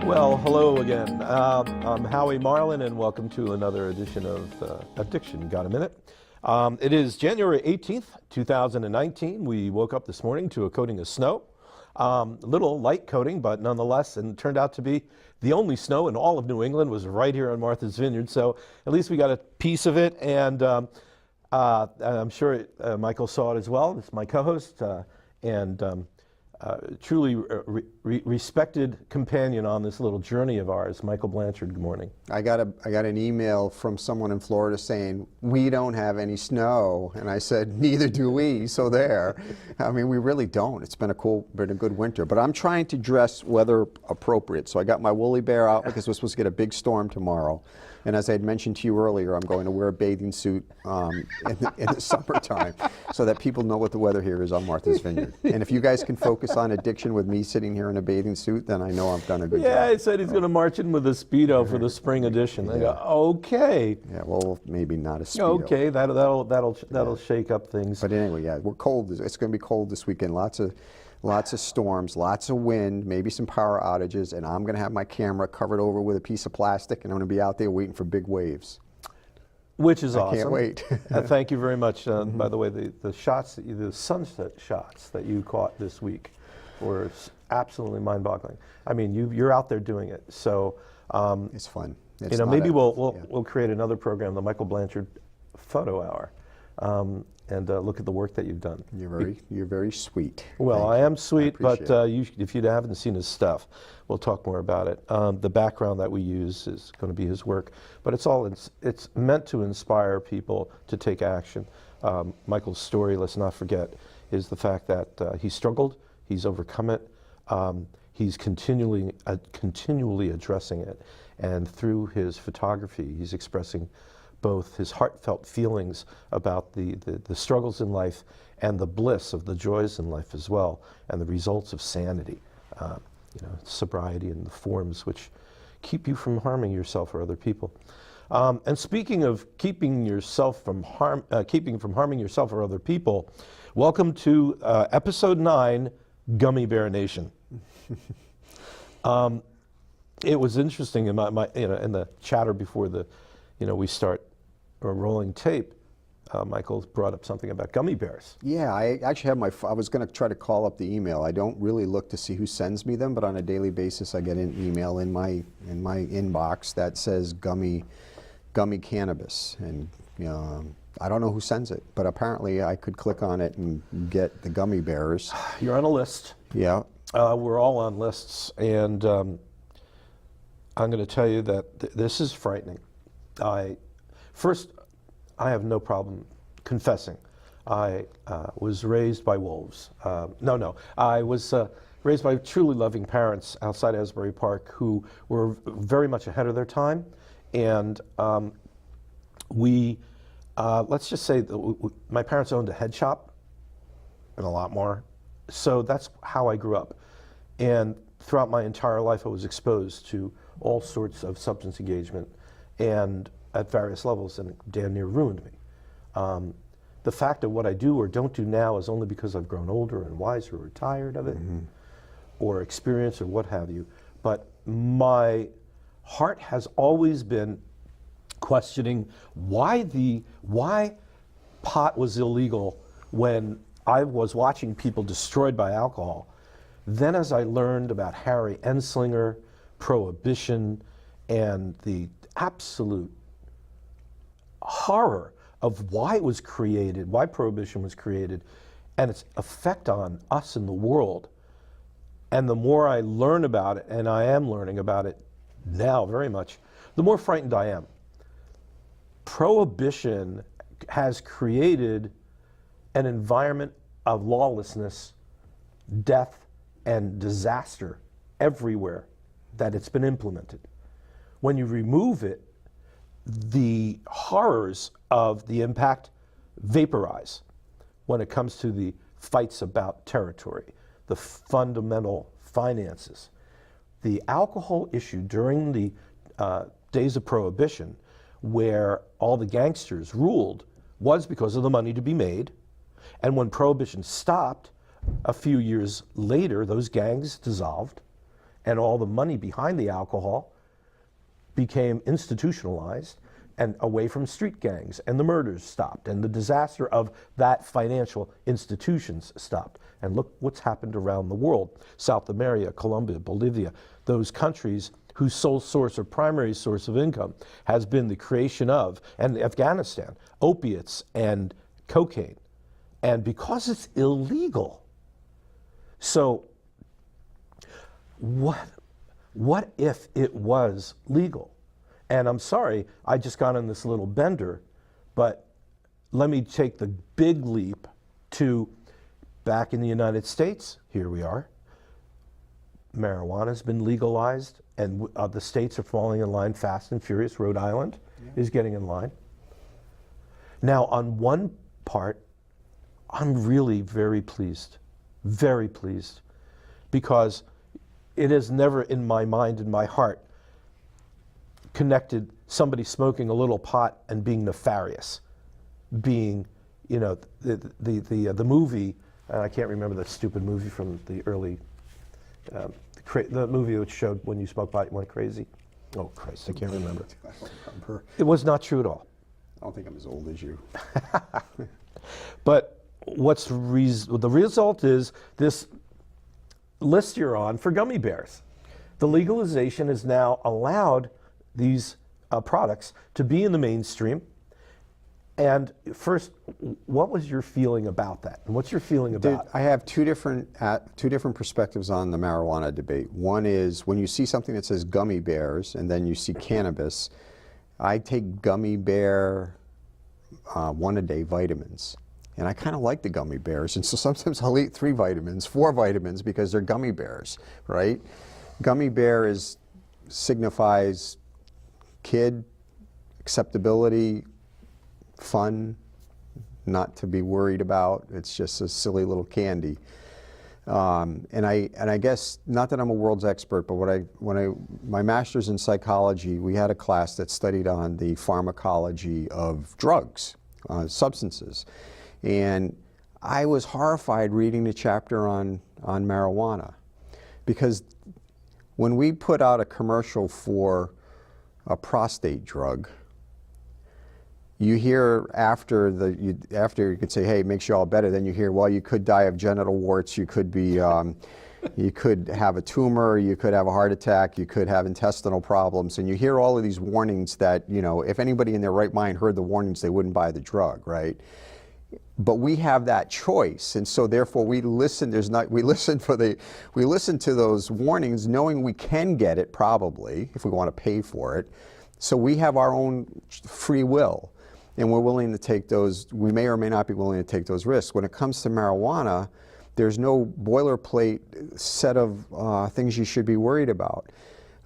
Well, hello again. I'm Howie Marlin, and welcome to another edition of Addiction. Got a minute? It is January 18th, 2019. We woke up this morning to a coating of snow. A little light coating, but nonetheless, and it turned out to be the only snow in all of New England was right here on Martha's Vineyard. So at least we got a piece of it, and I'm sure Michael saw it as well. It's my co-host, and truly respected companion on this little journey of ours, Michael Blanchard. Good morning. I got an email from someone in Florida saying, we don't have any snow. And I said, neither do we, so there. I mean, we really don't. It's been a good winter. But I'm trying to dress weather appropriate. So I got my woolly bear out because we're supposed to get a big storm tomorrow. And as I had mentioned to you earlier, I'm going to wear a bathing suit in the summertime so that people know what the weather here is on Martha's Vineyard. And if you guys can focus on addiction with me sitting here in a bathing suit, then I know I've done a good job. Yeah, he said he's going to march in with a Speedo for the spring edition. I go, okay. Yeah, well, maybe not a Speedo. Okay, that'll shake up things. But anyway, yeah, we're cold. It's going to be cold this weekend. Lots of storms, lots of wind, maybe some power outages, and I'm going to have my camera covered over with a piece of plastic, and I'm going to be out there waiting for big waves. Which is awesome. I can't wait. Thank you very much. By the way, the sunset shots that you caught this week were absolutely mind-boggling. I mean, you're out there doing it, so it's fun. It's maybe we'll create another program, the Michael Blanchard Photo Hour. And look at the work that you've done. You're very sweet. Well, I am sweet, but if you haven't seen his stuff, we'll talk more about it. The background that we use is going to be his work, but it's meant to inspire people to take action. Michael's story, let's not forget, is the fact that he struggled, he's overcome it, he's continually addressing it, and through his photography, he's expressing both his heartfelt feelings about the struggles in life and the bliss of the joys in life as well, and the results of sanity, sobriety and the forms which keep you from harming yourself or other people. And speaking of keeping from harming yourself or other people, welcome to episode 9, Gummy Bear Nation. It was interesting in in the chatter before we start rolling tape. Michael brought up something about gummy bears. Yeah, I actually have I was going to try to call up the email. I don't really look to see who sends me them, but on a daily basis I get an email in my inbox that says gummy cannabis, and I don't know who sends it, but apparently I could click on it and get the gummy bears. You're on a list. Yeah. We're all on lists, and I'm going to tell you that this is frightening. First, I have no problem confessing. I was raised by wolves. I was raised by truly loving parents outside Asbury Park who were very much ahead of their time. And let's just say that my parents owned a head shop and a lot more. So that's how I grew up. And throughout my entire life, I was exposed to all sorts of substance engagement and at various levels, and it damn near ruined me. The fact of what I do or don't do now is only because I've grown older and wiser or tired of it, or experience or what have you. But my heart has always been questioning why pot was illegal when I was watching people destroyed by alcohol. Then as I learned about Harry Anslinger, Prohibition, and the absolute horror of why it was created, why Prohibition was created, and its effect on us in the world. And the more I learn about it, and I am learning about it now very much, the more frightened I am. Prohibition has created an environment of lawlessness, death, and disaster everywhere that it's been implemented. When you remove it, the horrors of the impact vaporize when it comes to the fights about territory, the fundamental finances. The alcohol issue during the days of Prohibition, where all the gangsters ruled, was because of the money to be made. And when Prohibition stopped, a few years later, those gangs dissolved, and all the money behind the alcohol became institutionalized and away from street gangs, and the murders stopped, and the disaster of that financial institutions stopped. And look what's happened around the world. South America, Colombia, Bolivia, those countries whose sole source or primary source of income has been the creation of, and Afghanistan, opiates and cocaine. And because it's illegal, so what if it was legal? And I'm sorry, I just got on this little bender, but let me take the big leap to back in the United States. Here we are. Marijuana's been legalized, and the states are falling in line fast and furious. Rhode Island is getting in line. Now, on one part, I'm really very pleased, because it has never in my mind, in my heart, connected somebody smoking a little pot and being nefarious, being, you know, the movie, I can't remember the stupid movie from the early, the movie which showed when you smoke pot you went crazy. Oh Christ, I can't remember. I don't remember. It was not true at all. I don't think I'm as old as you. But the result is this list you're on for gummy bears. The legalization has now allowed these products to be in the mainstream. And first, what was your feeling about that? And what's your feeling about? Dude, I have two different perspectives on the marijuana debate. One is when you see something that says gummy bears and then you see cannabis, I take gummy bear one-a-day vitamins. And I kind of like the gummy bears. And so sometimes I'll eat 3 vitamins, 4 vitamins because they're gummy bears, right? Gummy bear signifies kid, acceptability, fun, not to be worried about. It's just a silly little candy. And I guess, not that I'm a world's expert, but my master's in psychology, we had a class that studied on the pharmacology of drugs, substances. And I was horrified reading the chapter on marijuana, because when we put out a commercial for a prostate drug, you hear after you could say, hey, it makes you all better, then you hear, well, you could die of genital warts, you could be, you could have a tumor, you could have a heart attack, you could have intestinal problems, and you hear all of these warnings that, you know, if anybody in their right mind heard the warnings, they wouldn't buy the drug, right? But we have that choice, and so therefore we listen. We listen to those warnings, knowing we can get it probably if we want to pay for it. So we have our own free will, and we're willing to take those. We may or may not be willing to take those risks. When it comes to marijuana, there's no boilerplate set of things you should be worried about.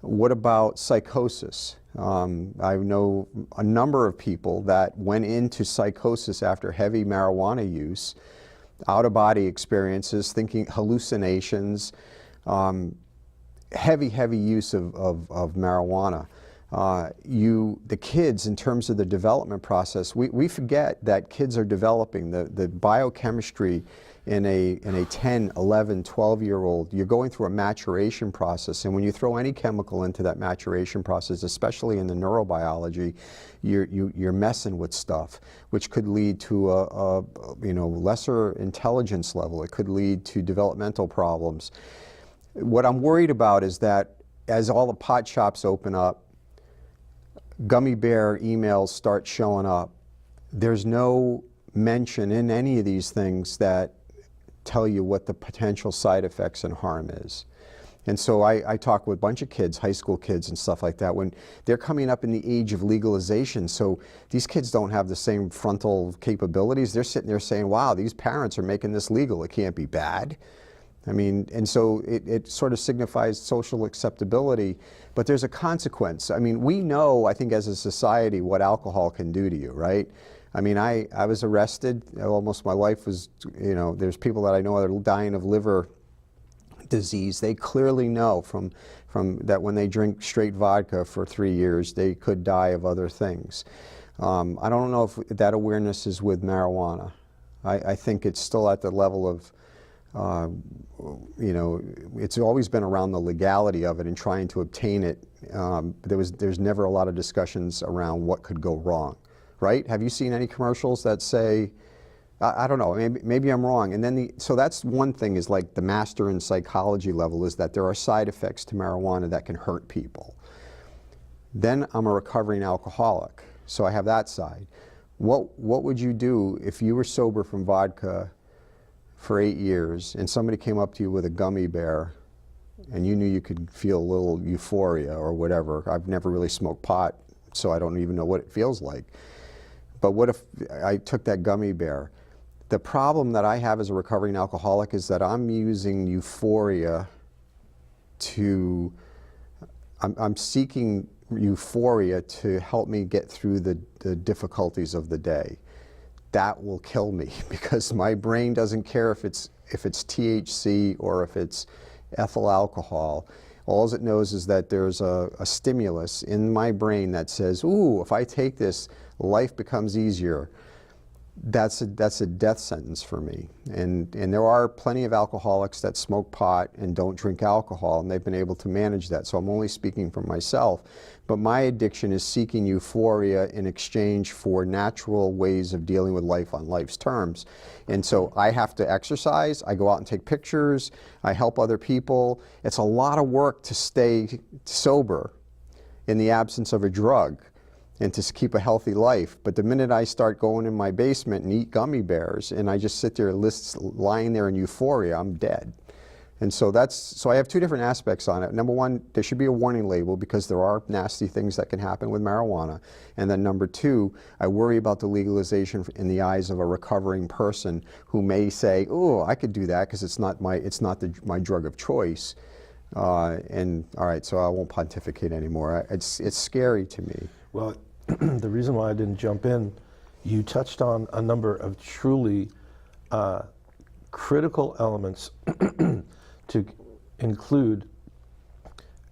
What about psychosis? I know a number of people that went into psychosis after heavy marijuana use, out-of-body experiences, thinking hallucinations, heavy use of marijuana. The kids, in terms of the development process, we forget that kids are developing the biochemistry in a 10, 11, 12-year-old. You're going through a maturation process, and when you throw any chemical into that maturation process, especially in the neurobiology, you're messing with stuff, which could lead to a lesser intelligence level. It could lead to developmental problems. What I'm worried about is that as all the pot shops open up, gummy bear emails start showing up. There's no mention in any of these things that tell you what the potential side effects and harm is. And so I talk with a bunch of kids, high school kids and stuff like that, when they're coming up in the age of legalization. So these kids don't have the same frontal capabilities. They're sitting there saying, wow, these parents are making this legal. It can't be bad. I mean, and so it sort of signifies social acceptability, but there's a consequence. I mean, we know, I think as a society, what alcohol can do to you, right? I mean, I was arrested, almost my life was, there's people that I know that are dying of liver disease. They clearly know from that when they drink straight vodka for 3 years, they could die of other things. I don't know if that awareness is with marijuana. I think it's still at the level of you know, it's always been around the legality of it and trying to obtain it. There's never a lot of discussions around what could go wrong, right? Have you seen any commercials that say, I don't know, maybe I'm wrong. And then so that's one thing, is like the master in psychology level, is that there are side effects to marijuana that can hurt people. Then I'm a recovering alcoholic, so I have that side. What would you do if you were sober from vodka for 8 years and somebody came up to you with a gummy bear and you knew you could feel a little euphoria or whatever? I've never really smoked pot, so I don't even know what it feels like. But what if I took that gummy bear? The problem that I have as a recovering alcoholic is that I'm using euphoria to, I'm seeking euphoria to help me get through the difficulties of the day. That will kill me, because my brain doesn't care if it's THC or if it's ethyl alcohol. All it knows is that there's a stimulus in my brain that says, ooh, if I take this, life becomes easier. That's a death sentence for me. And there are plenty of alcoholics that smoke pot and don't drink alcohol, and they've been able to manage that. So I'm only speaking for myself. But my addiction is seeking euphoria in exchange for natural ways of dealing with life on life's terms. And so I have to exercise, I go out and take pictures, I help other people. It's a lot of work to stay sober in the absence of a drug and to keep a healthy life. But the minute I start going in my basement and eat gummy bears and I just sit there lying there in euphoria, I'm dead. And so so I have two different aspects on it. Number one, there should be a warning label, because there are nasty things that can happen with marijuana. And then number two, I worry about the legalization in the eyes of a recovering person who may say, oh, I could do that because it's not my drug of choice. And all right, so I won't pontificate anymore. It's scary to me. Well, the reason why I didn't jump in, you touched on a number of truly critical elements to include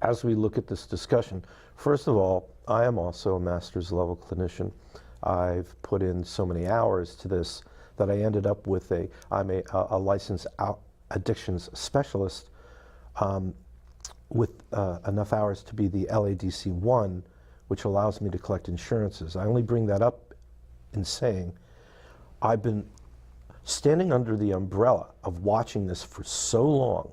as we look at this discussion. First of all, I am also a master's level clinician. I've put in so many hours to this that I ended up with I'm a licensed addictions specialist with enough hours to be the LADC1, which allows me to collect insurances. I only bring that up in saying I've been standing under the umbrella of watching this for so long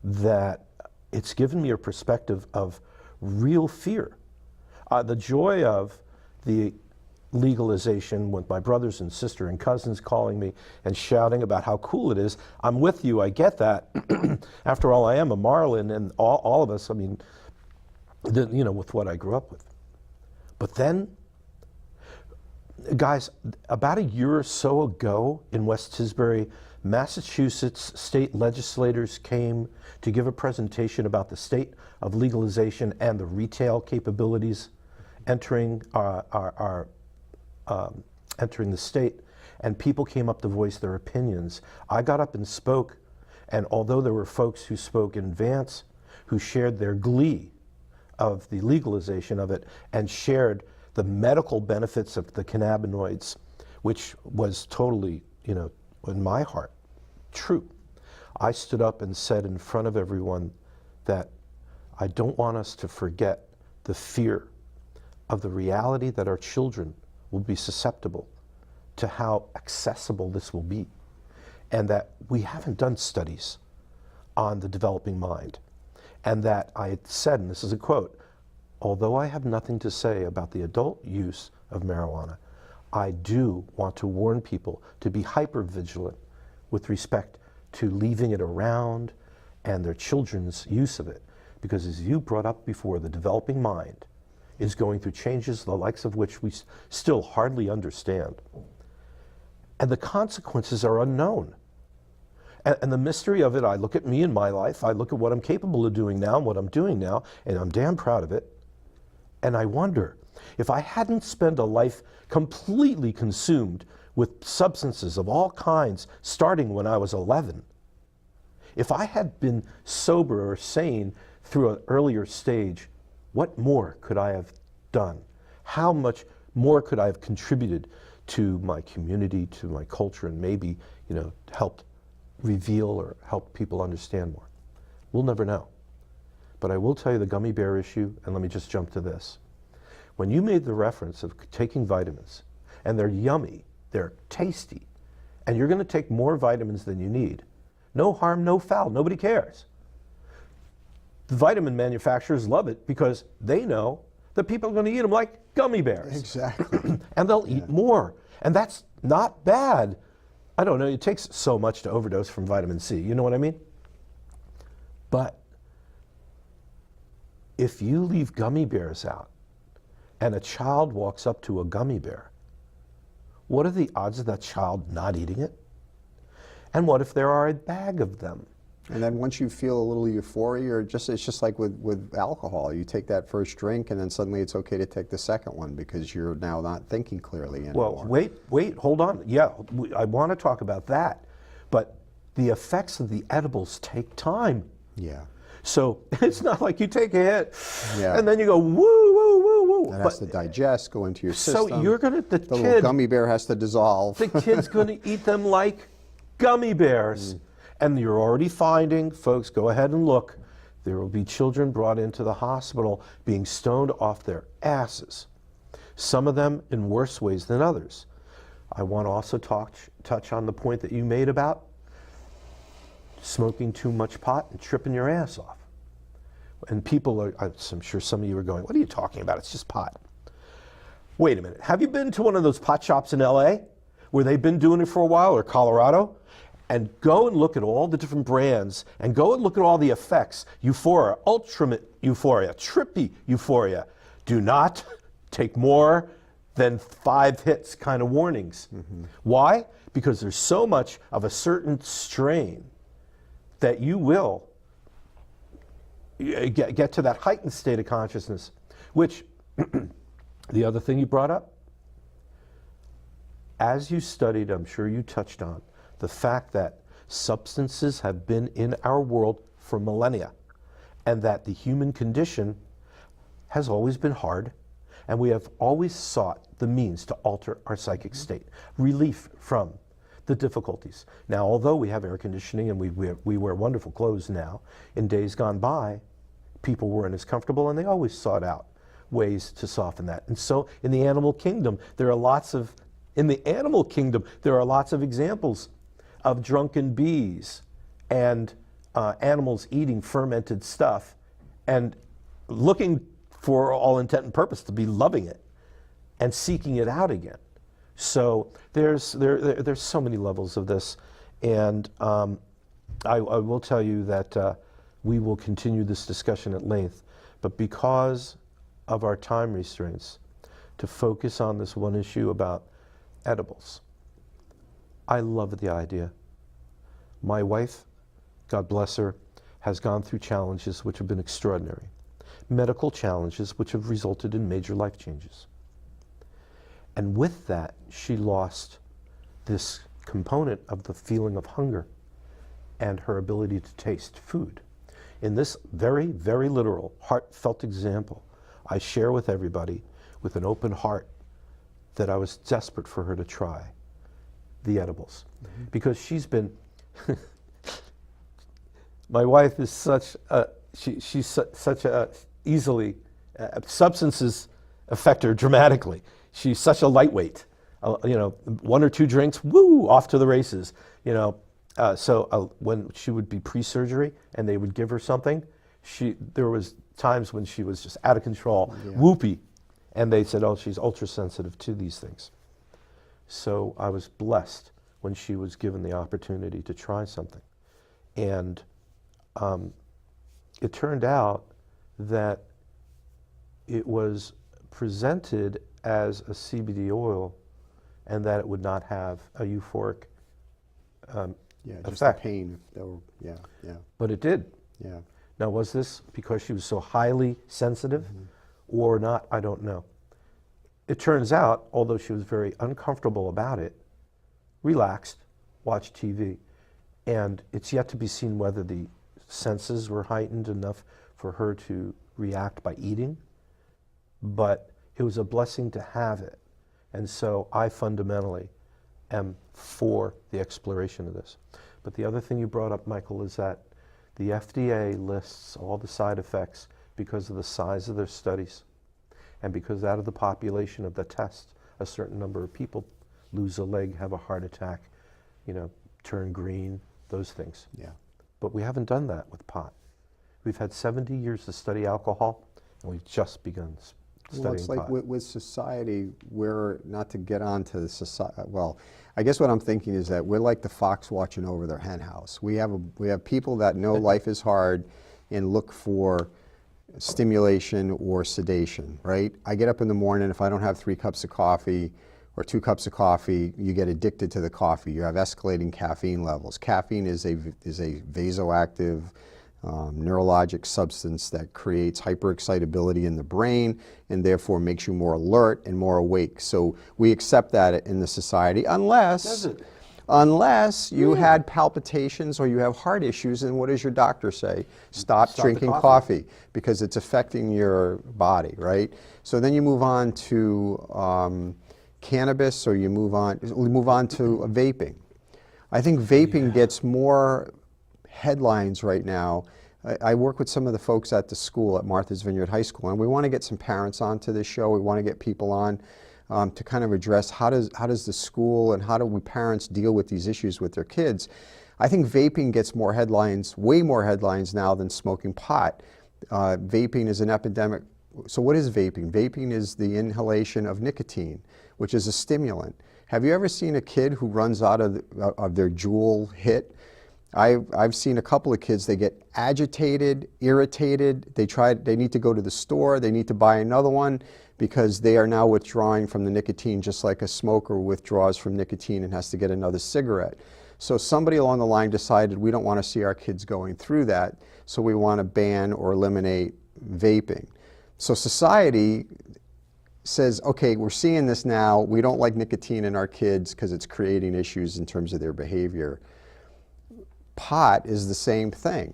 that it's given me a perspective of real fear. The joy of the legalization, with my brothers and sister and cousins calling me and shouting about how cool it is. I'm with you, I get that. After all, I am a Marlin, and all of us, I mean, you know, with what I grew up with. But then, guys, about a year or so ago in West Tisbury, Massachusetts state legislators came to give a presentation about the state of legalization and the retail capabilities entering entering the state, and people came up to voice their opinions. I got up and spoke, and although there were folks who spoke in advance who shared their glee of the legalization of it and shared the medical benefits of the cannabinoids, which was totally, you know, in my heart, true. I stood up and said in front of everyone that I don't want us to forget the fear of the reality that our children will be susceptible to how accessible this will be, and that we haven't done studies on the developing mind. And that I had said, and this is a quote, although I have nothing to say about the adult use of marijuana, I do want to warn people to be hyper-vigilant with respect to leaving it around and their children's use of it. Because as you brought up before, the developing mind is going through changes the likes of which we still hardly understand. And the consequences are unknown. And the mystery of it, I look at me in my life, I look at what I'm capable of doing now and what I'm doing now, and I'm damn proud of it. And I wonder, if I hadn't spent a life completely consumed with substances of all kinds, starting when I was 11, if I had been sober or sane through an earlier stage, what more could I have done? How much more could I have contributed to my community, to my culture, and maybe, you know, helped reveal or help people understand more. We'll never know. But I will tell you the gummy bear issue, and let me just jump to this. When you made the reference of taking vitamins, and they're yummy, they're tasty, and you're going to take more vitamins than you need, no harm, no foul, nobody cares. The vitamin manufacturers love it because they know that people are going to eat them like gummy bears. Exactly. And they'll eat more. And that's not bad. I don't know, it takes so much to overdose from vitamin C, you know what I mean? But if you leave gummy bears out and a child walks up to a gummy bear, what are the odds of that child not eating it? And what if there are a bag of them? And then once you feel a little euphoria, or it's just like with alcohol, you take that first drink and then suddenly it's okay to take the second one because you're now not thinking clearly anymore. Well, wait, hold on. Yeah, I want to talk about that. But the effects of the edibles take time. Yeah. So it's not like you take a hit Yeah. and then you go, woo, woo, woo, woo. That has to digest, go into your system. So you're going to, the little gummy bear has to dissolve. the kid's going to eat them like gummy bears. And you're already finding, folks, go ahead and look, there will be children brought into the hospital being stoned off their asses. Some of them in worse ways than others. I want to also touch on the point that you made about smoking too much pot and tripping your ass off. And people are, I'm sure some of you are going, what are you talking about? It's just pot. Wait a minute. Have you been to one of those pot shops in LA where they've been doing it for a while, or Colorado? And go and look at all the different brands and go and look at all the effects. Euphoria, ultimate euphoria, trippy euphoria. Do not take more than 5 hits kind of warnings. Why? Because there's so much of a certain strain that you will get to that heightened state of consciousness, which, the other thing you brought up, as you studied, I'm sure you touched on, the fact that substances have been in our world for millennia, and that the human condition has always been hard, and we have always sought the means to alter our psychic state, relief from the difficulties. Now, although we have air conditioning and we wear wonderful clothes now, in days gone by, people weren't as comfortable, and they always sought out ways to soften that. And so in the animal kingdom, there are lots of examples of drunken bees and animals eating fermented stuff and looking, for all intent and purpose, to be loving it and seeking it out again. So there's so many levels of this, and I will tell you that we will continue this discussion at length, but because of our time restraints, to focus on this one issue about edibles. I love the idea. My wife, God bless her, has gone through challenges which have been extraordinary. Medical challenges which have resulted in major life changes. And with that, she lost this component of the feeling of hunger and her ability to taste food. In this very, very literal, heartfelt example, I share with everybody with an open heart that I was desperate for her to try the edibles. Because she's been, my wife is such a, she's such a easily, substances affect her dramatically. She's such a lightweight. You know, 1 or 2 drinks, woo, off to the races. You know, so when she would be pre-surgery and they would give her something, there was times when she was just out of control, whoopy, and they said, oh, she's ultra sensitive to these things. So I was blessed when she was given the opportunity to try something. And it turned out that it was presented as a CBD oil and that it would not have a euphoric just effect. the pain. But it did. Yeah. Now, was this because she was so highly sensitive or not? I don't know. It turns out, although she was very uncomfortable about it, relaxed, watched TV, and it's yet to be seen whether the senses were heightened enough for her to react by eating, but it was a blessing to have it. And so I fundamentally am for the exploration of this. But the other thing you brought up, Michael, is that the FDA lists all the side effects because of the size of their studies and because out of the population of the test, a certain number of people lose a leg, have a heart attack, turn green, those things. Yeah. But we haven't done that with pot. We've had 70 years to study alcohol, and we've just begun studying Well, it's like pot. with society, we're not to get onto the society. Well, I guess what I'm thinking is that we're like the fox watching over their hen house. We have people that know life is hard and look for stimulation or sedation, right? I get up in the morning, if I don't have 3 cups of coffee or 2 cups of coffee, you get addicted to the coffee. You have escalating caffeine levels. Caffeine is a vasoactive neurologic substance that creates hyperexcitability in the brain and therefore makes you more alert and more awake. So we accept that in the society unless you had palpitations or you have heart issues, and what does your doctor say? Stop drinking coffee because it's affecting your body, right? So then you move on to cannabis, or you move on to vaping. I think vaping gets more headlines right now. I work with some of the folks at the school at Martha's Vineyard High School, and we want to get some parents onto this show. We want to get people on to kind of address how does the school and how do we parents deal with these issues with their kids. I think vaping gets more headlines, way more headlines now than smoking pot. Vaping is an epidemic. So what is vaping? Vaping is the inhalation of nicotine, which is a stimulant. Have you ever seen a kid who runs out of their Juul hit? I've seen a couple of kids, they get agitated, irritated, they need to go to the store, they need to buy another one because they are now withdrawing from the nicotine just like a smoker withdraws from nicotine and has to get another cigarette. So somebody along the line decided we don't want to see our kids going through that, so we want to ban or eliminate vaping. So society says, okay, we're seeing this now, we don't like nicotine in our kids because it's creating issues in terms of their behavior. Pot is the same thing,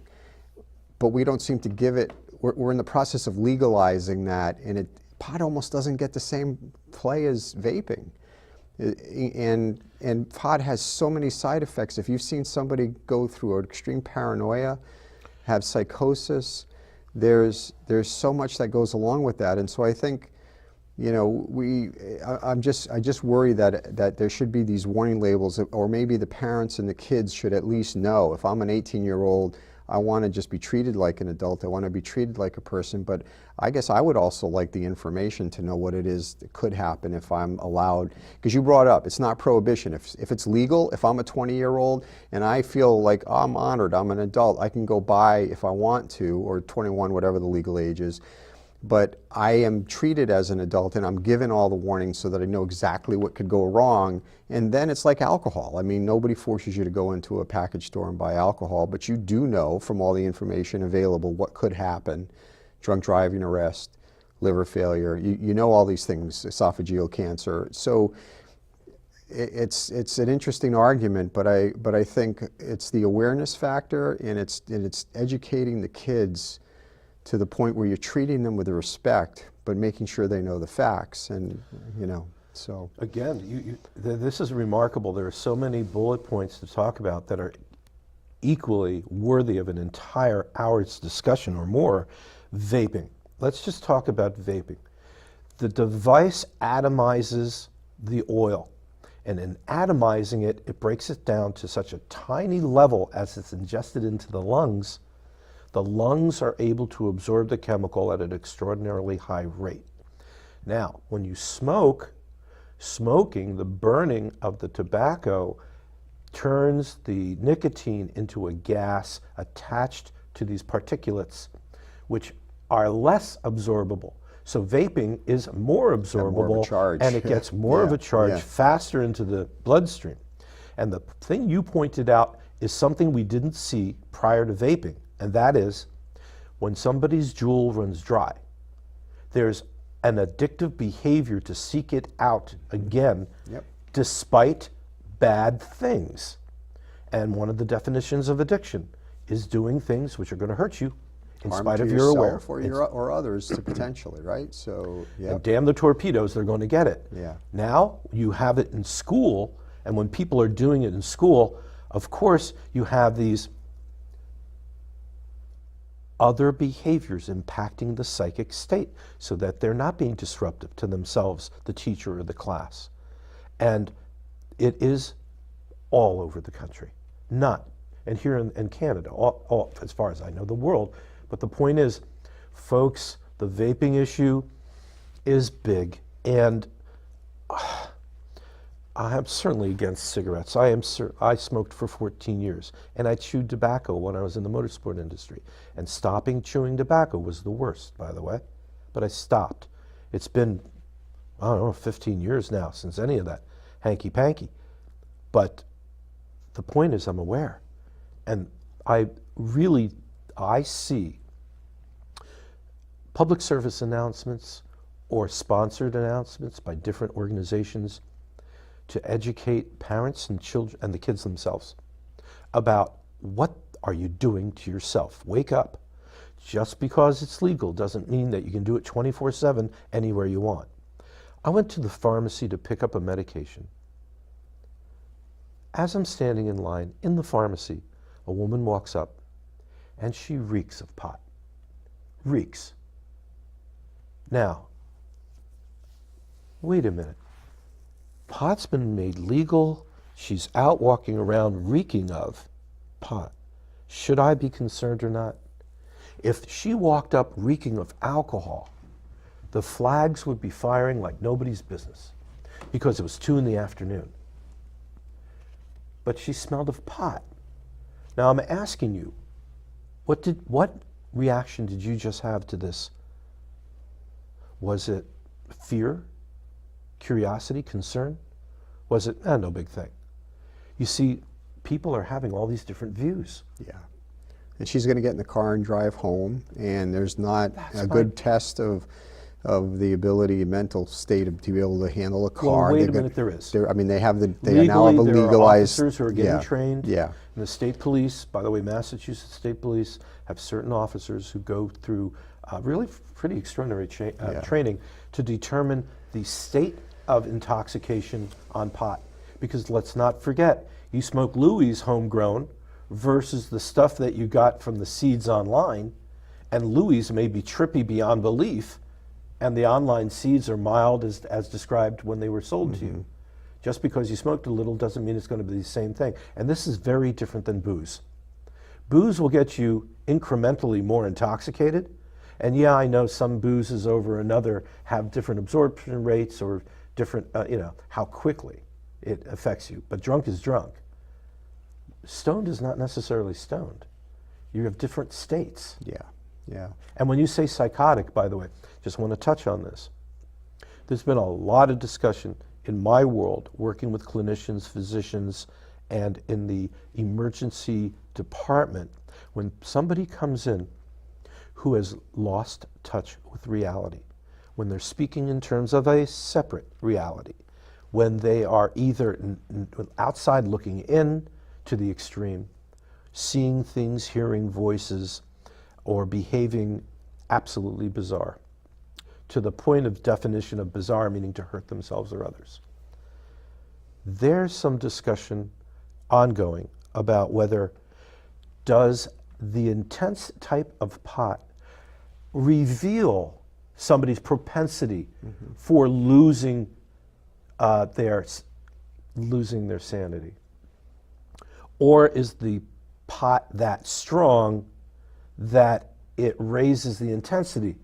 but we don't seem to give it, we're in the process of legalizing that, and pot almost doesn't get the same play as vaping. And pot has so many side effects. If you've seen somebody go through an extreme paranoia, have psychosis, there's so much that goes along with that. And so I think, I just worry that there should be these warning labels, or maybe the parents and the kids should at least know, if I'm an 18-year-old, I want to just be treated like an adult, I want to be treated like a person, but I guess I would also like the information to know what it is that could happen if I'm allowed, because you brought up, it's not prohibition. If it's legal, if I'm a 20-year-old and I feel like I'm honored, I'm an adult, I can go buy if I want to, or 21, whatever the legal age is. But I am treated as an adult and I'm given all the warnings so that I know exactly what could go wrong. And then it's like alcohol. I mean, nobody forces you to go into a package store and buy alcohol, but you do know from all the information available what could happen. Drunk driving arrest, liver failure, you know all these things, esophageal cancer. So it's an interesting argument, but I think it's the awareness factor, and it's educating the kids to the point where you're treating them with respect, but making sure they know the facts, and so. Again, this is remarkable. There are so many bullet points to talk about that are equally worthy of an entire hour's discussion or more. Vaping. Let's just talk about vaping. The device atomizes the oil, and in atomizing it, it breaks it down to such a tiny level as it's ingested into the lungs. The lungs are able to absorb the chemical at an extraordinarily high rate. Now, when you smoking, the burning of the tobacco turns the nicotine into a gas attached to these particulates, which are less absorbable. So vaping is more absorbable, and it gets more of a charge faster into the bloodstream. And the thing you pointed out is something we didn't see prior to vaping. And that is, when somebody's Juul runs dry, there's an addictive behavior to seek it out again, despite bad things. And one of the definitions of addiction is doing things which are going to hurt you in spite of your awareness. Or others to potentially, right? So, and damn the torpedoes, they're going to get it. Yeah. Now you have it in school, and when people are doing it in school, Of course, you have these other behaviors impacting the psychic state so that they're not being disruptive to themselves, the teacher, or the class. And it is all over the country. Not, and here in Canada, all, as far as I know, the world. But the point is, folks, the vaping issue is big. And I am certainly against cigarettes. I smoked for 14 years, and I chewed tobacco when I was in the motorsport industry. And stopping chewing tobacco was the worst, by the way. But I stopped. It's been, I don't know, 15 years now since any of that hanky-panky. But the point is, I'm aware. And I see public service announcements or sponsored announcements by different organizations to educate parents and children and the kids themselves about what are you doing to yourself. Wake up. Just because it's legal doesn't mean that you can do it 24/7 anywhere you want. I went to the pharmacy to pick up a medication. As I'm standing in line in the pharmacy, a woman walks up and she reeks of pot. Reeks. Now, wait a minute. Pot's been made legal. She's out walking around reeking of pot. Should I be concerned or not? If she walked up reeking of alcohol, the flags would be firing like nobody's business because it was 2 p.m. But she smelled of pot. Now I'm asking you, what reaction did you just have to this? Was it fear? Curiosity, concern? Was it, no big thing? You see, people are having all these different views. Yeah. And she's going to get in the car and drive home, and there's not a good test of the ability, mental state to be able to handle a car. Well, wait a minute, there is. I mean, they have Legally, now have a there legalized. are officers who are getting trained. Yeah. And the state police, by the way, Massachusetts State Police have certain officers who go through really pretty extraordinary training to determine the state of intoxication on pot. Because let's not forget, you smoke Louis homegrown versus the stuff that you got from the seeds online, and Louis may be trippy beyond belief, and the online seeds are mild as described when they were sold to you. Just because you smoked a little doesn't mean it's going to be the same thing. And this is very different than booze. Booze will get you incrementally more intoxicated. And yeah, I know some boozes over another have different absorption rates or different, how quickly it affects you. But drunk is drunk. Stoned is not necessarily stoned. You have different states. Yeah, yeah. And when you say psychotic, by the way, just want to touch on this. There's been a lot of discussion in my world, working with clinicians, physicians, and in the emergency department, when somebody comes in who has lost touch with reality, when they're speaking in terms of a separate reality, when they are either outside looking in to the extreme, seeing things, hearing voices, or behaving absolutely bizarre, to the point of definition of bizarre, meaning to hurt themselves or others. There's some discussion ongoing about whether does the intense type of pot reveal somebody's propensity for losing their sanity? Or is the pot that strong that it raises the intensity?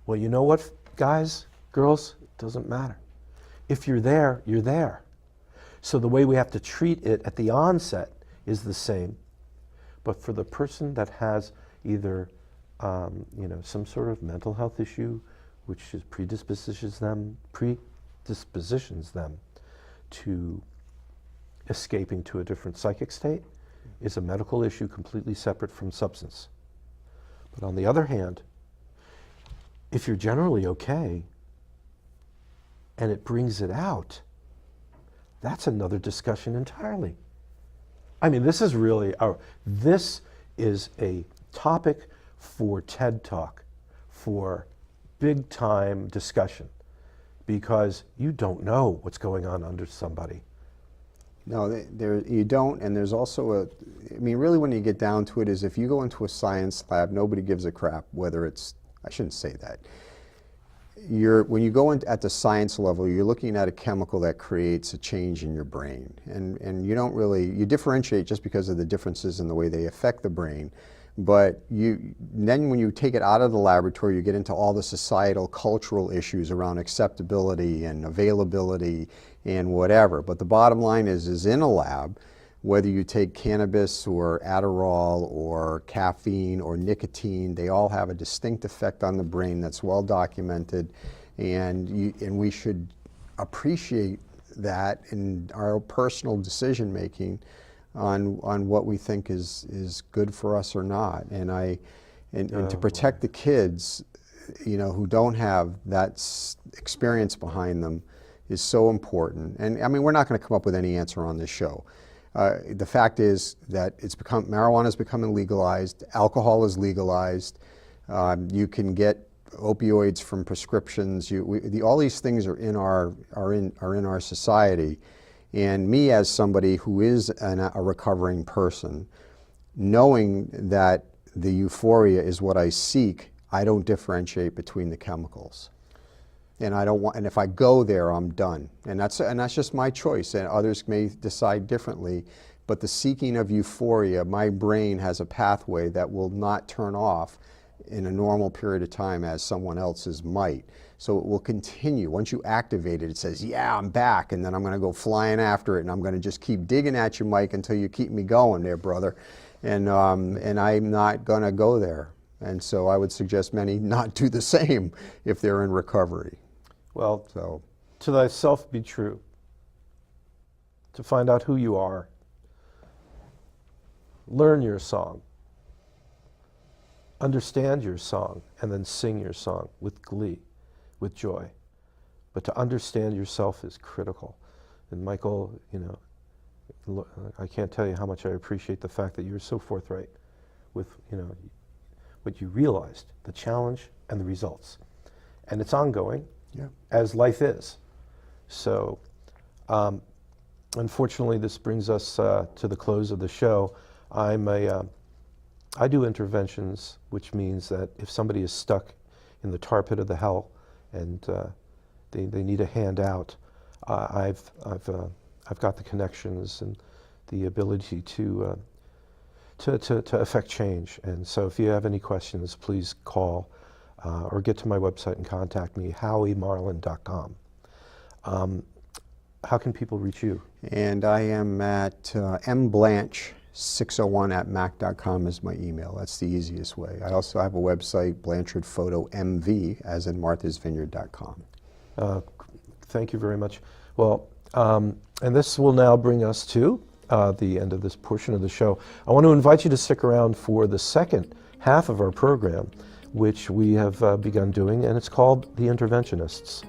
Well, you know what, guys, girls, it doesn't matter. If you're there, you're there. So the way we have to treat it at the onset is the same. But for the person that has either some sort of mental health issue, which predispositions them to escaping to a different psychic state, is a medical issue completely separate from substance. But on the other hand, if you're generally okay and it brings it out, that's another discussion entirely. I mean, this is a topic for TED Talk, for big time discussion, because you don't know what's going on under somebody. No, there you don't, and there's also I mean, really when you get down to it is if you go into a science lab, nobody gives a crap whether it's, I shouldn't say that. When you go in at the science level, you're looking at a chemical that creates a change in your brain. And you don't really, you differentiate just because of the differences in the way they affect the brain. But then when you take it out of the laboratory, you get into all the societal, cultural issues around acceptability and availability and whatever. But the bottom line is in a lab, whether you take cannabis or Adderall or caffeine or nicotine, they all have a distinct effect on the brain that's well documented, and we should appreciate that in our personal decision making on what we think is good for us or not. And to protect the kids, who don't have that experience behind them is so important. And I mean, we're not going to come up with any answer on this show. The fact is that marijuana is becoming legalized, alcohol is legalized, you can get opioids from prescriptions. All these things are in our society. And me, as somebody who is a recovering person, knowing that the euphoria is what I seek, I don't differentiate between the chemicals. And and if I go there, I'm done. And that's just my choice. And others may decide differently. But the seeking of euphoria, my brain has a pathway that will not turn off in a normal period of time as someone else's might. So it will continue. Once you activate it, it says, yeah, I'm back. And then I'm going to go flying after it. And I'm going to just keep digging at you, Mike, until you keep me going there, brother. And I'm not going to go there. And so I would suggest many not do the same if they're in recovery. Well, to thyself be true. To find out who you are. Learn your song. Understand your song, and then sing your song with glee, with joy. But to understand yourself is critical. And Michael, I can't tell you how much I appreciate the fact that you're so forthright with, what you realized, the challenge and the results. And it's ongoing. Yeah. As life is. So, unfortunately, this brings us to the close of the show. I do interventions, which means that if somebody is stuck in the tar pit of the hell and they need a hand out, I've got the connections and the ability to affect change. And so, if you have any questions, please call. Or get to my website and contact me, howiemarlin.com. How can people reach you? And I am at mblanche601@mac.com is my email. That's the easiest way. I also have a website, BlanchardPhotoMV, as in marthasvineyard.com. Thank you very much. Well, and this will now bring us to the end of this portion of the show. I want to invite you to stick around for the second half of our program, which we have begun doing, and it's called The Interventionists.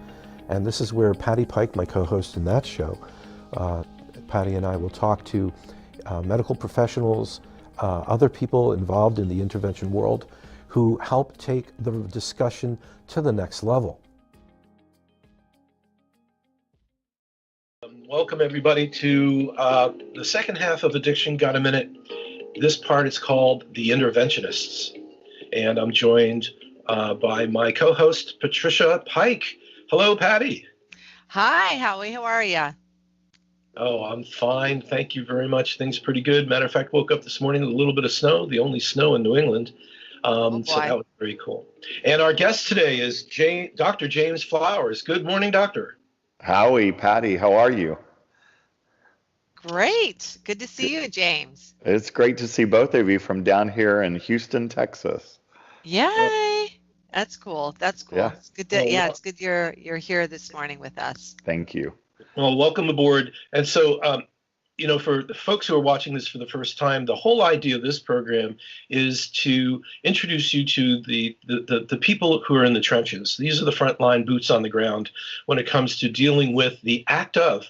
And this is where Patty Pike, my co-host in that show, Patty and I will talk to medical professionals, other people involved in the intervention world who help take the discussion to the next level. Welcome everybody to the second half of Addiction Got a Minute. This part is called The Interventionists. And I'm joined by my co-host, Patricia Pike. Hello, Patty. Hi, Howie. How are you? Oh, I'm fine. Thank you very much. Things pretty good. Matter of fact, woke up this morning with a little bit of snow, the only snow in New England. So that was very cool. And our guest today is Dr. James Flowers. Good morning, Doctor. Howie, Patty, how are you? Great. Good to see you, James. It's great to see both of you from down here in Houston, Texas. Yay. That's cool. That's cool. Yeah. It's good to, it's good you're here this morning with us. Thank you. Well, welcome aboard. And so, for the folks who are watching this for the first time, the whole idea of this program is to introduce you to the people who are in the trenches. These are the frontline boots on the ground when it comes to dealing with the act of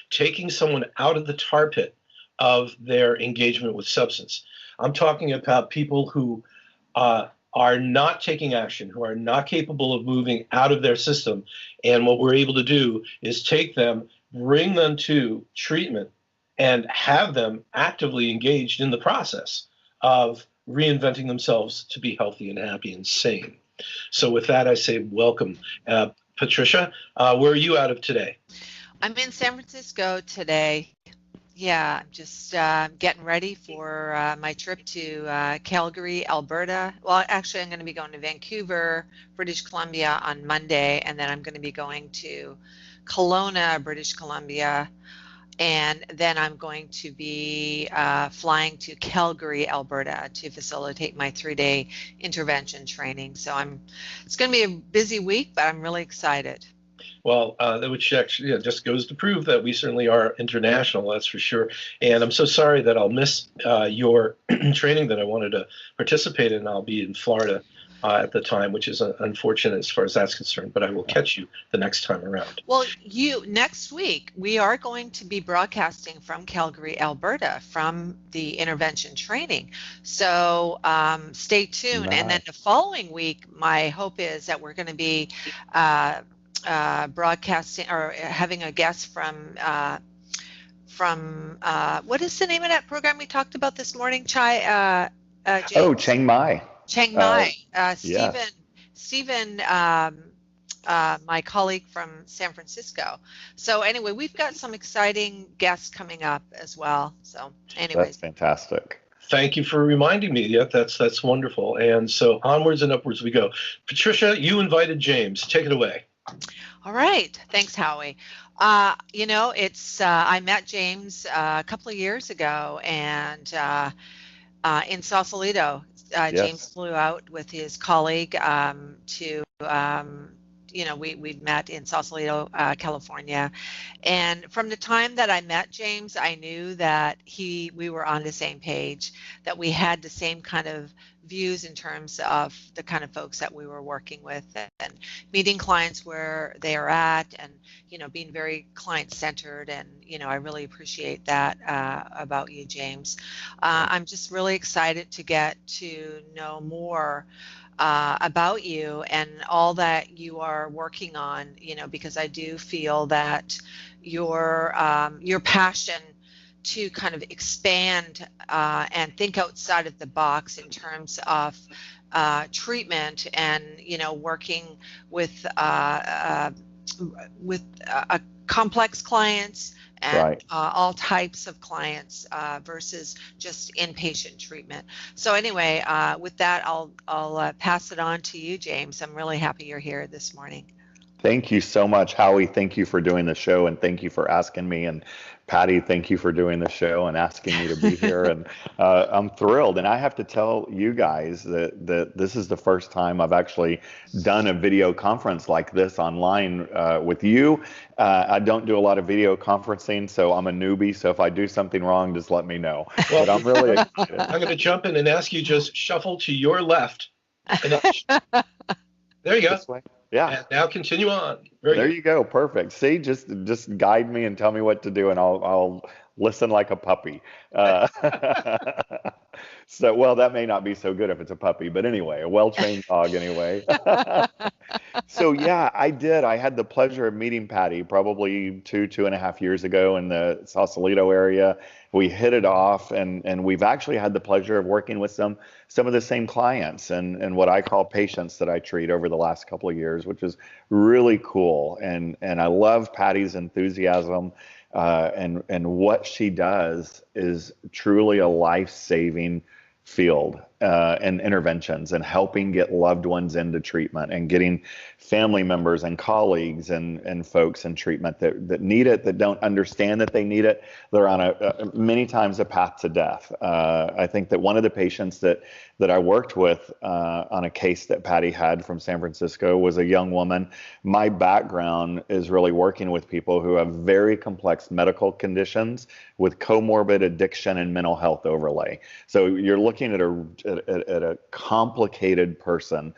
taking someone out of the tar pit of their engagement with substance. I'm talking about people who are not taking action, who are not capable of moving out of their system. And what we're able to do is take them, bring them to treatment, and have them actively engaged in the process of reinventing themselves to be healthy and happy and sane. So with that, I say welcome. Patricia, where are you out of today? I'm in San Francisco today. Yeah, I'm just getting ready for my trip to Calgary, Alberta. Well, actually, I'm going to be going to Vancouver, British Columbia on Monday, and then I'm going to be going to Kelowna, British Columbia, and then I'm going to be flying to Calgary, Alberta to facilitate my 3-day intervention training. So it's going to be a busy week, but I'm really excited. Well, which actually just goes to prove that we certainly are international, that's for sure. And I'm so sorry that I'll miss your training that I wanted to participate in. I'll be in Florida at the time, which is unfortunate as far as that's concerned, but I will catch you the next time around. Well, next week, we are going to be broadcasting from Calgary, Alberta, from the intervention training. So stay tuned. Nice. And then the following week, my hope is that we're going to be broadcasting or having a guest from what is the name of that program we talked about this morning, James? Chiang Mai. Chiang Mai. Yes. Stephen, my colleague from San Francisco. So anyway, we've got some exciting guests coming up as well. So anyways. That's fantastic. Thank you for reminding me. Yeah, that's wonderful. And so onwards and upwards we go. Patricia, you invited James. Take it away. All right. Thanks, Howie. It's I met James a couple of years ago, and in Sausalito, Yes. James flew out with his colleague to we met in Sausalito, California. And from the time that I met James, I knew that we were on the same page, that we had the same kind of views in terms of the kind of folks that we were working with and meeting clients where they are at and, being very client-centered. And, I really appreciate that about you, James. I'm just really excited to get to know more about you and all that you are working on, because I do feel that your passion to kind of expand and think outside of the box in terms of treatment and, working with complex clients and Right. all types of clients versus just inpatient treatment. So anyway, with that, I'll pass it on to you, James. I'm really happy you're here this morning. Thank you so much, Howie. Thank you for doing the show, and thank you for asking me. And Patty, thank you for doing the show and asking me to be here. And I'm thrilled. And I have to tell you guys that this is the first time I've actually done a video conference like this online with you. I don't do a lot of video conferencing, so I'm a newbie. So if I do something wrong, just let me know. Well, but I'm really excited. I'm going to jump in and ask you just shuffle to your left. There you go. This way? Yeah. And now continue on. Very There good. you go. Perfect. See, just guide me and tell me what to do, and I'll listen like a puppy. So, well, that may not be so good if it's a puppy, but anyway, a well-trained dog anyway. So yeah, I did. I had the pleasure of meeting Patty probably 2.5 years ago in the Sausalito area. We hit it off, and we've actually had the pleasure of working with some of the same clients and what I call patients that I treat over the last couple of years, which is really cool. And I love Patty's enthusiasm, and what she does is truly a life-saving field and interventions and helping get loved ones into treatment and getting family members and colleagues and folks in treatment that need it, that don't understand that they need it. They're on many times a path to death. I think that one of the patients that I worked with on a case that Patty had from San Francisco was a young woman. My background is really working with people who have very complex medical conditions with comorbid addiction and mental health overlay. So you're looking at a complicated person,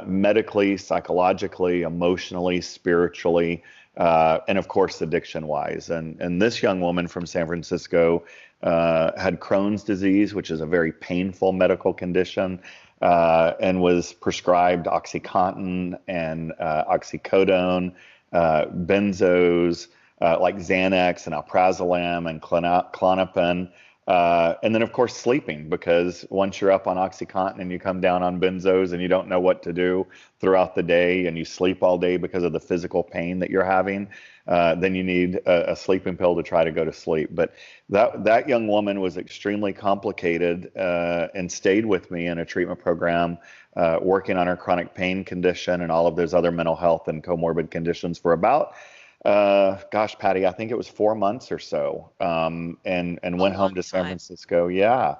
medically, psychologically, emotionally, spiritually, and of course, addiction-wise. And this young woman from San Francisco had Crohn's disease, which is a very painful medical condition, and was prescribed OxyContin and oxycodone, benzos, like Xanax and alprazolam and Klonopin. And then, of course, sleeping, because once you're up on OxyContin and you come down on benzos and you don't know what to do throughout the day and you sleep all day because of the physical pain that you're having, then you need a sleeping pill to try to go to sleep. But that young woman was extremely complicated and stayed with me in a treatment program, working on her chronic pain condition and all of those other mental health and comorbid conditions for about gosh, Patty, I think it was 4 months or so, and went home to San Francisco. Yeah.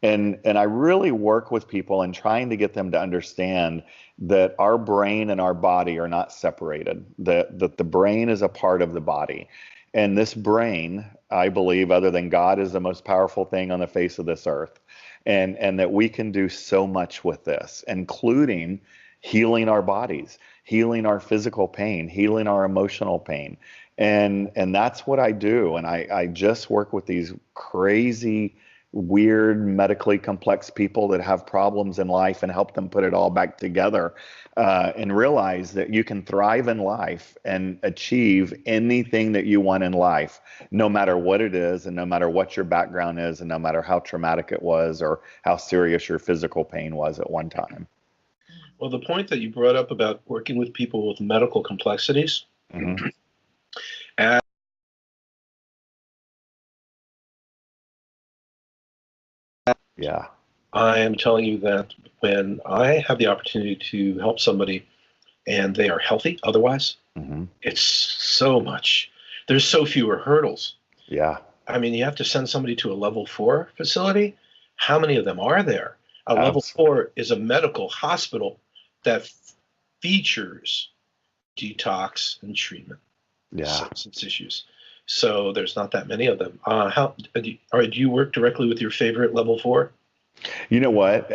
And I really work with people and trying to get them to understand that our brain and our body are not separated, that the brain is a part of the body. And this brain, I believe, other than God, is the most powerful thing on the face of this earth. And that we can do so much with this, including healing our bodies, healing our physical pain, healing our emotional pain. And that's what I do. And I just work with these crazy, weird, medically complex people that have problems in life and help them put it all back together, and realize that you can thrive in life and achieve anything that you want in life, no matter what it is, and no matter what your background is, and no matter how traumatic it was or how serious your physical pain was at one time. Well, the point that you brought up about working with people with medical complexities, Mm-hmm. and Yeah. I am telling you that when I have the opportunity to help somebody and they are healthy otherwise, Mm-hmm. it's so much. There's so fewer hurdles. Yeah. I mean, you have to send somebody to a level 4 facility. How many of them are there? A level 4 is a medical hospital that features detox and treatment, substance issues. So there's not that many of them. Do you work directly with your favorite level 4? You know what?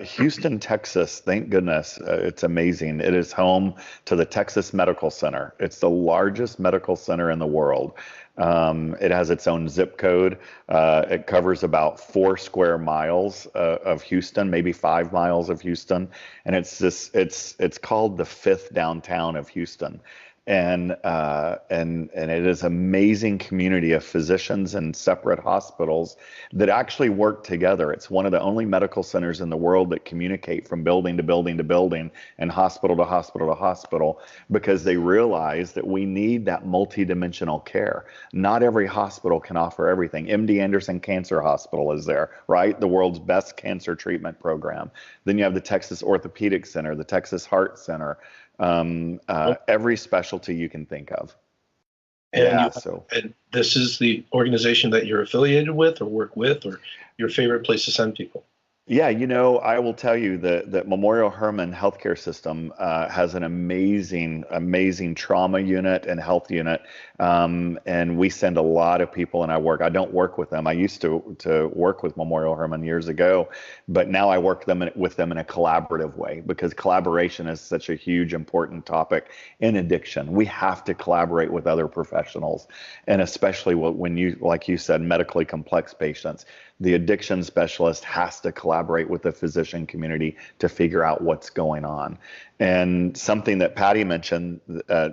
Houston, Texas, thank goodness. It's amazing. It is home to the Texas Medical Center. It's the largest medical center in the world. It has its own zip code. It covers about 4 square miles of Houston, maybe 5 miles of Houston. And it's called the 5th downtown of Houston. And it is an amazing community of physicians and separate hospitals that actually work together. It's one of the only medical centers in the world that communicate from building to building to building and hospital to hospital to hospital, because they realize that we need that multidimensional care. Not every hospital can offer everything. MD Anderson Cancer Hospital is there, right? The world's best cancer treatment program. Then you have the Texas Orthopedic Center, the Texas Heart Center, every specialty you can think of. And and this is the organization that you're affiliated with or work with, or your favorite place to send people? Yeah, I will tell you that Memorial Hermann Healthcare System has an amazing trauma unit and health unit, and we send a lot of people. And I don't work with them. I used to work with Memorial Hermann years ago, but now I work with them in a collaborative way, because collaboration is such a huge, important topic in addiction. We have to collaborate with other professionals, and especially when you, like you said, medically complex patients. The addiction specialist has to collaborate with the physician community to figure out what's going on. And something that Patty mentioned,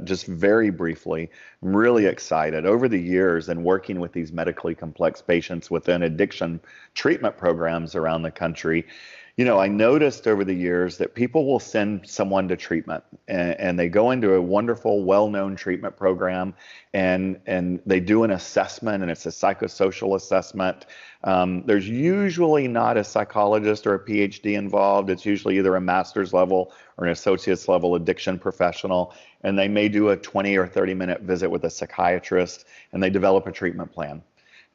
just very briefly, I'm really excited. Over the years and working with these medically complex patients within addiction treatment programs around the country, I noticed over the years that people will send someone to treatment, and they go into a wonderful, well-known treatment program, and they do an assessment, and it's a psychosocial assessment. There's usually not a psychologist or a PhD involved. It's usually either a master's level or an associate's level addiction professional, and they may do a 20 or 30-minute visit with a psychiatrist, and they develop a treatment plan.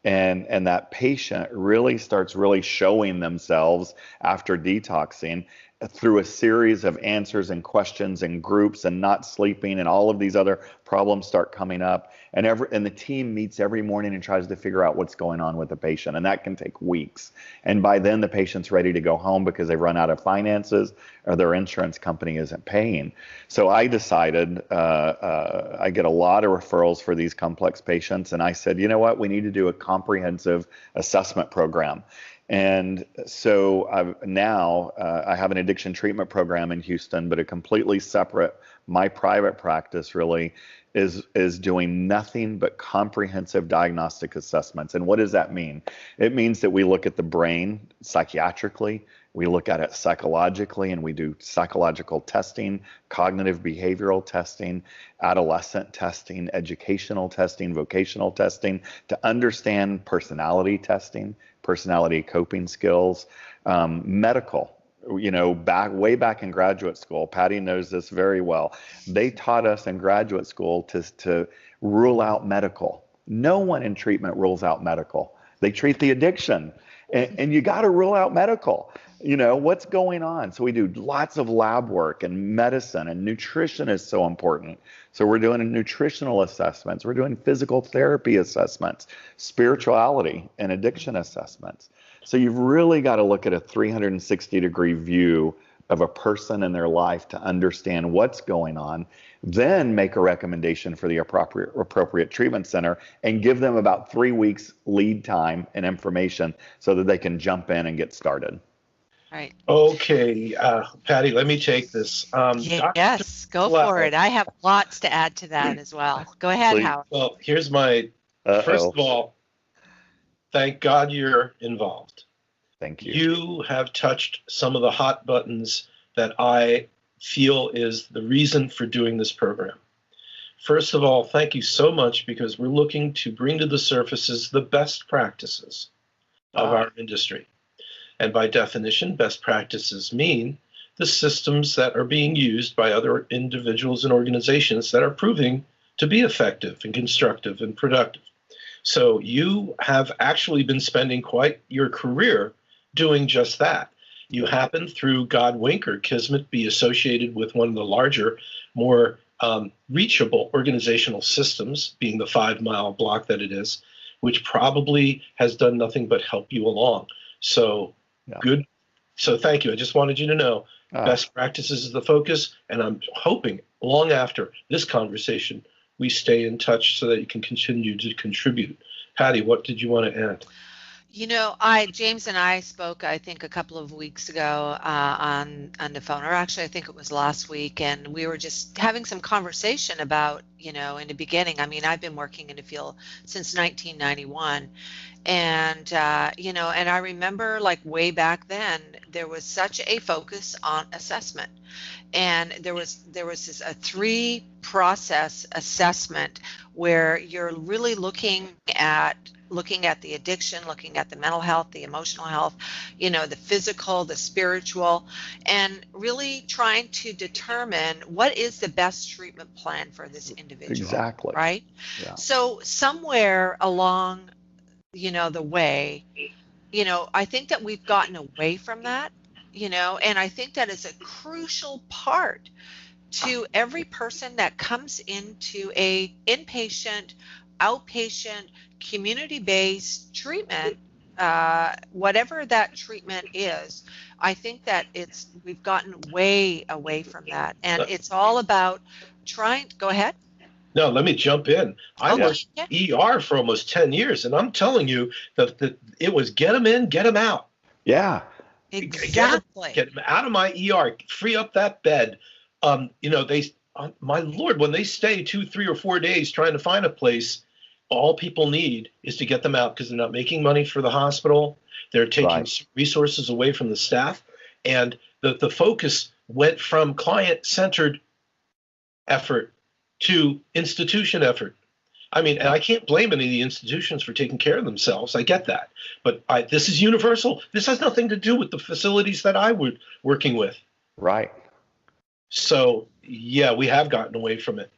And that patient really starts showing themselves after detoxing through a series of answers and questions and groups and not sleeping, and all of these other problems start coming up. And the team meets every morning and tries to figure out what's going on with the patient. And that can take weeks. And by then the patient's ready to go home because they've run out of finances or their insurance company isn't paying. So I decided, I get a lot of referrals for these complex patients. And I said, you know what, we need to do a comprehensive assessment program. And so I have an addiction treatment program in Houston, but a completely separate, my private practice really is doing nothing but comprehensive diagnostic assessments. And what does that mean? It means that we look at the brain psychiatrically, we look at it psychologically, and we do psychological testing, cognitive behavioral testing, adolescent testing, educational testing, vocational testing, to understand personality testing, personality coping skills, medical. Way back in graduate school, Patty knows this very well. They taught us in graduate school to rule out medical. No one in treatment rules out medical. They treat the addiction, and you got to rule out medical. What's going on? So we do lots of lab work and medicine, and nutrition is so important. So we're doing nutritional assessments. We're doing physical therapy assessments, spirituality and addiction assessments. So you've really got to look at a 360-degree view of a person and their life to understand what's going on, then make a recommendation for the appropriate treatment center and give them about 3 weeks lead time and information so that they can jump in and get started. Right. Okay, Patty, let me take this. Yes, go for it. I have lots to add to that as well. Go ahead, Please. Howard. Well, here's my, first of all, thank God you're involved. Thank you. You have touched some of the hot buttons that I feel is the reason for doing this program. First of all, thank you so much, because we're looking to bring to the surfaces the best practices of our industry. And by definition, best practices mean the systems that are being used by other individuals and organizations that are proving to be effective and constructive and productive. So you have actually been spending quite your career doing just that. You happen, through God wink or kismet, be associated with one of the larger, more reachable organizational systems, being the 5-mile block that it is, which probably has done nothing but help you along. So good. So thank you. I just wanted you to know best practices is the focus, and I'm hoping long after this conversation we stay in touch so that you can continue to contribute. Patty, what did you want to add? James and I spoke, I think, a couple of weeks ago on the phone, or actually, I think it was last week, and we were just having some conversation about, in the beginning. I mean, I've been working in the field since 1991, and and I remember, like, way back then, there was such a focus on assessment, and there was this a 3-process assessment where you're really looking at the addiction, looking at the mental health, the emotional health, the physical, the spiritual, and really trying to determine what is the best treatment plan for this individual. Exactly. Right? Yeah. So somewhere along, the way, I think that we've gotten away from that, and I think that is a crucial part to every person that comes into a inpatient, outpatient, community-based treatment, whatever that treatment is. I think that we've gotten way away from that, and it's all about trying. Go ahead. No, let me jump in. I worked ER for almost 10 years, and I'm telling you that it was get them in, get them out. Yeah. Exactly. Get them out of my ER, free up that bed. My Lord, when they stay 2, 3, or 4 days trying to find a place, all people need is to get them out, because they're not making money for the hospital. They're taking resources away from the staff. And the focus went from client-centered effort to institution effort. I mean, and I can't blame any of the institutions for taking care of themselves. I get that. But this is universal. This has nothing to do with the facilities that I was working with. Right. So, yeah, we have gotten away from it.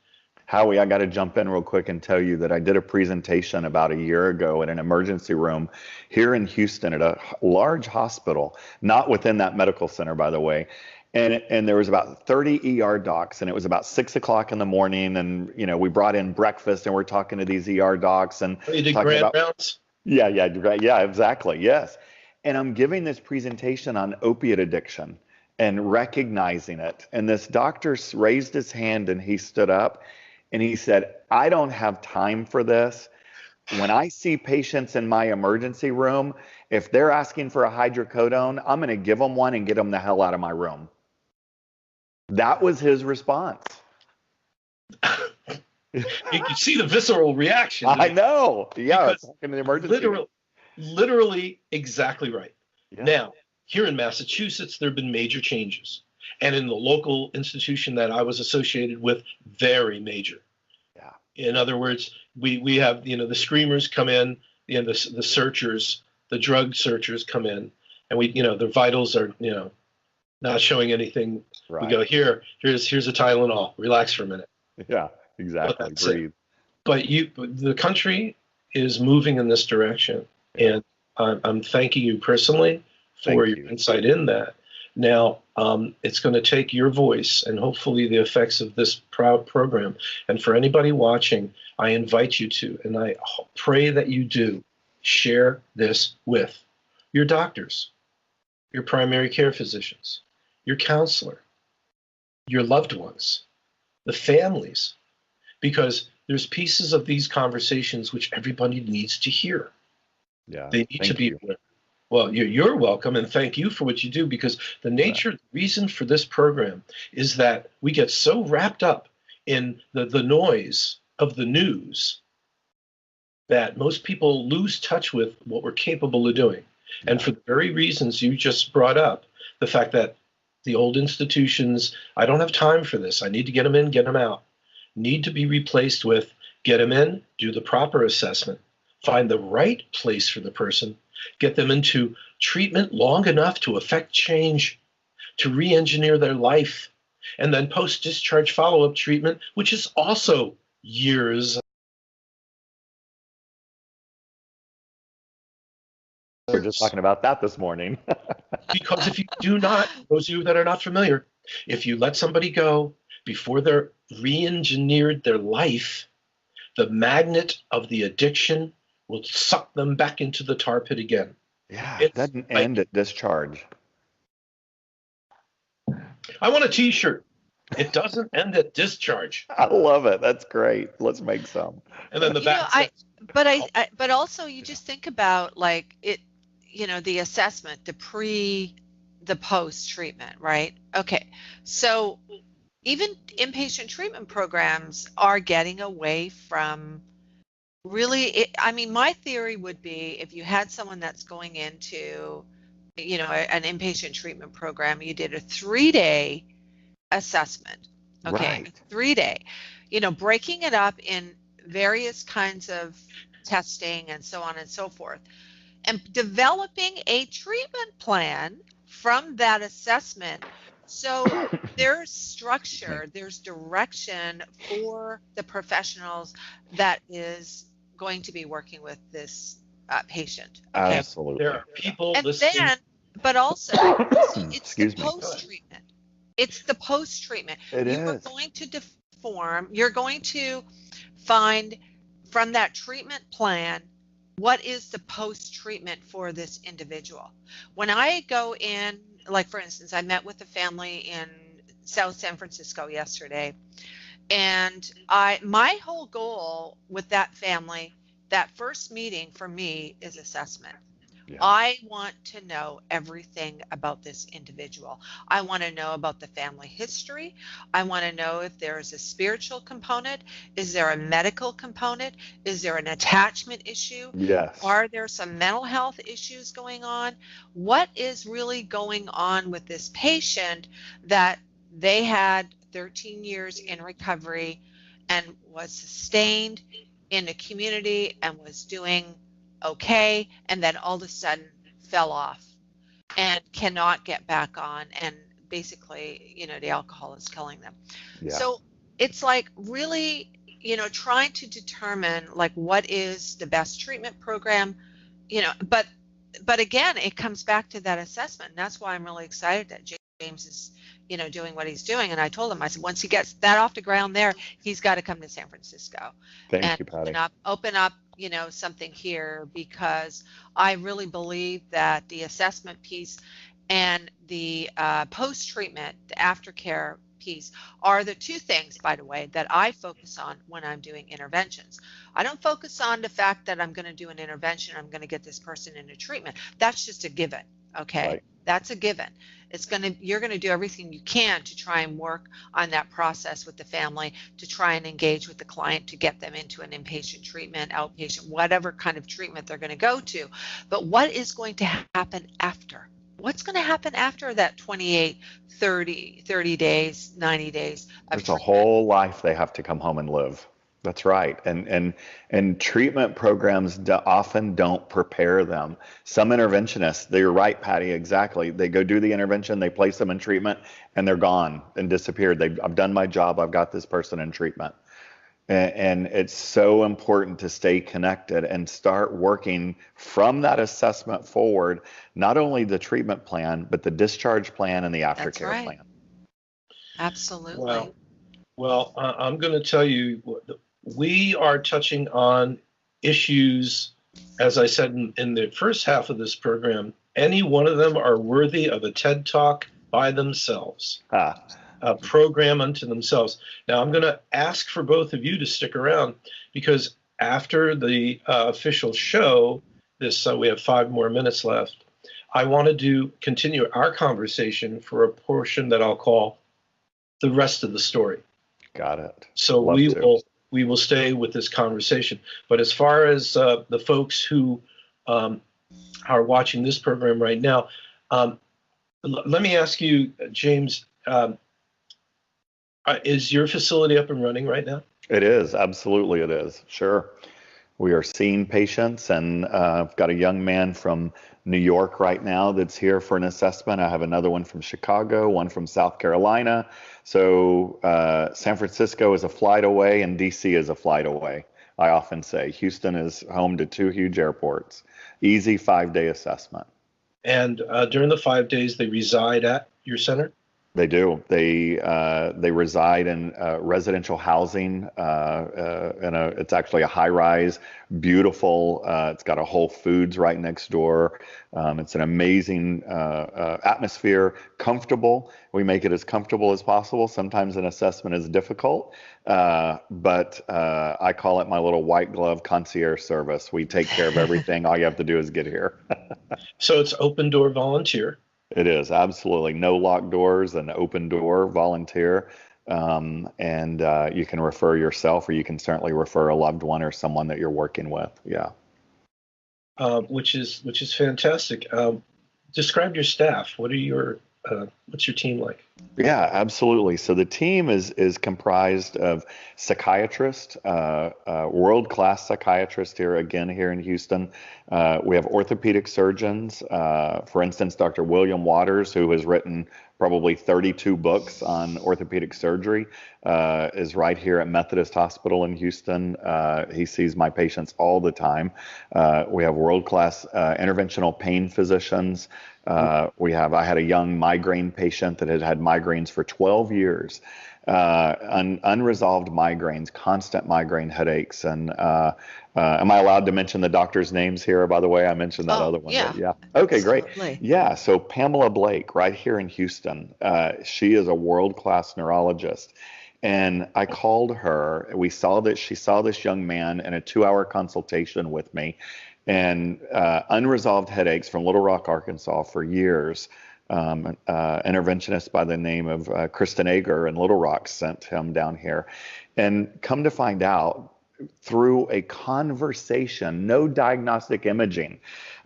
Howie, I got to jump in real quick and tell you that I did a presentation about a year ago in an emergency room here in Houston at a large hospital, not within that medical center, by the way. And there was about 30 ER docs, and it was about 6 o'clock in the morning. And, we brought in breakfast, and we're talking to these ER docs. And you did grand rounds? Yeah, exactly. Yes. And I'm giving this presentation on opiate addiction and recognizing it. And this doctor raised his hand, and he stood up. And he said, I don't have time for this. when I see patients in my emergency room, if they're asking for a hydrocodone, I'm going to give them one and get them the hell out of my room. That was his response. You can see the visceral reaction. I know. Yeah, Because in the emergency room. literally exactly right. Yeah. Now, here in Massachusetts, there have been major changes. And in the local institution that I was associated with, very major. Yeah. In other words, we have, the screamers come in, the searchers, the drug searchers come in, and their vitals are, not showing anything. Right. We go, here's a Tylenol, relax for a minute. Yeah, exactly. Breathe. But the country is moving in this direction, and I'm thanking you personally for your insight in that. Now, it's going to take your voice and hopefully the effects of this program. And for anybody watching, I invite you to, and I pray that you do, share this with your doctors, your primary care physicians, your counselor, your loved ones, the families, because there's pieces of these conversations which everybody needs to hear. Yeah, they need to be aware. Well, you're welcome, and thank you for what you do, because the reason for this program is that we get so wrapped up in the noise of the news that most people lose touch with what we're capable of doing. Yeah. And for the very reasons you just brought up, the fact that the old institutions, I don't have time for this, I need to get them in, get them out, need to be replaced with get them in, do the proper assessment, find the right place for the person, get them into treatment long enough to affect change, to re-engineer their life, and then post-discharge follow-up treatment, which is also years. We were just talking about that this morning. Because if you do not, those of you that are not familiar, if you let somebody go before they're re-engineered their life, the magnet of the addiction will suck them back into the tar pit again. Yeah, it doesn't end at discharge. I want a t-shirt. It doesn't end at discharge. I love it. That's great. Let's make some. And then the back. But also you just think about like it, the assessment, the post treatment, right? Okay. So even inpatient treatment programs are getting away from really, my theory would be if you had someone that's going into, an inpatient treatment program, you did a 3-day assessment, okay, right. 3-day, breaking it up in various kinds of testing and so on and so forth, and developing a treatment plan from that assessment. So there's structure, there's direction for the professionals that is going to be working with this patient. Okay? Absolutely. There are people and listening. then, but also, it's the post-treatment. It's the post-treatment. You're going to you're going to find from that treatment plan what is the post-treatment for this individual. When I go in, like for instance, I met with a family in South San Francisco yesterday, and my whole goal with that family, that first meeting for me, is assessment. Yeah. I want to know everything about this individual. I want to know about the family history. I want to know if there is a spiritual component. Is there a medical component? Is there an attachment issue? Yes. Are there some mental health issues going on? What is really going on with this patient that they had 13 years in recovery and was sustained in a community and was doing okay, and then all of a sudden fell off and cannot get back on, and basically, the alcohol is killing them. Yeah. So it's like really, trying to determine like what is the best treatment program, but again, it comes back to that assessment, and that's why I'm really excited that James is doing what he's doing. And I told him, I said, once he gets that off the ground there, he's got to come to San Francisco. Thank you, Patty. Open up, something here, because I really believe that the assessment piece and the post-treatment, the aftercare piece are the two things, by the way, that I focus on when I'm doing interventions. I don't focus on the fact that I'm going to do an intervention, I'm going to get this person into treatment. That's just a given. Okay. Right. That's a given. You're going to do everything you can to try and work on that process with the family, to try and engage with the client to get them into an inpatient treatment, outpatient, whatever kind of treatment they're going to go to. But what is going to happen after? What's going to happen after that 28, 30 days, 90 days of There's a treatment? whole life they have to come home and live. That's right. And treatment programs often don't prepare them. Some interventionists, you're right, Patty, exactly. They go do the intervention, they place them in treatment, and they're gone and disappeared. I've done my job. I've got this person in treatment. And it's so important to stay connected and start working from that assessment forward, not only the treatment plan, but the discharge plan and the aftercare right. plan. Absolutely. Well, I'm going to tell you, we are touching on issues, as I said in the first half of this program. Any one of them are worthy of a TED Talk by themselves. A program unto themselves. Now, I'm going to ask for both of you to stick around, because after the official show, we have 5 more minutes left. I want to continue our conversation for a portion that I'll call the rest of the story. Got it. So we will stay with this conversation. But as far as the folks who are watching this program right now, let me ask you, James. Is your facility up and running right now? It is. Absolutely, it is. Sure. We are seeing patients, and I've got a young man from New York right now that's here for an assessment. I have another one from Chicago, one from South Carolina. So San Francisco is a flight away, and DC is a flight away. I often say Houston is home to 2 huge airports. Easy 5-day assessment. And during the 5 days, they reside at your center? They do. They reside in residential housing. It's actually a high-rise, beautiful. It's got a Whole Foods right next door. It's an amazing atmosphere, comfortable. We make it as comfortable as possible. Sometimes an assessment is difficult, but I call it my little white glove concierge service. We take care of everything. All you have to do is get here. So it's open door volunteer. It is, absolutely. No locked doors, an open door, volunteer. And you can refer yourself, or you can certainly refer a loved one or someone that you're working with. Yeah. Which is fantastic. Describe your staff. What's your team like? Yeah, absolutely. So the team is comprised of psychiatrists, world-class psychiatrists here in Houston. We have orthopedic surgeons. For instance, Dr. William Waters, who has written probably 32 books on orthopedic surgery, is right here at Methodist Hospital in Houston. He sees my patients all the time. We have world-class interventional pain physicians. I had a young migraine patient that had migraines for 12 years, unresolved migraines, constant migraine headaches. And am I allowed to mention the doctor's names here, by the way? I mentioned that other one. Yeah. Yeah. Okay, Absolutely. great. Yeah. So Pamela Blake, right here in Houston, she is a world-class neurologist. And I called her. She saw this young man in a 2-hour consultation with me, and unresolved headaches from Little Rock, Arkansas for years. Interventionist by the name of Kristen Ager in Little Rock sent him down here. And come to find out, through a conversation, no diagnostic imaging,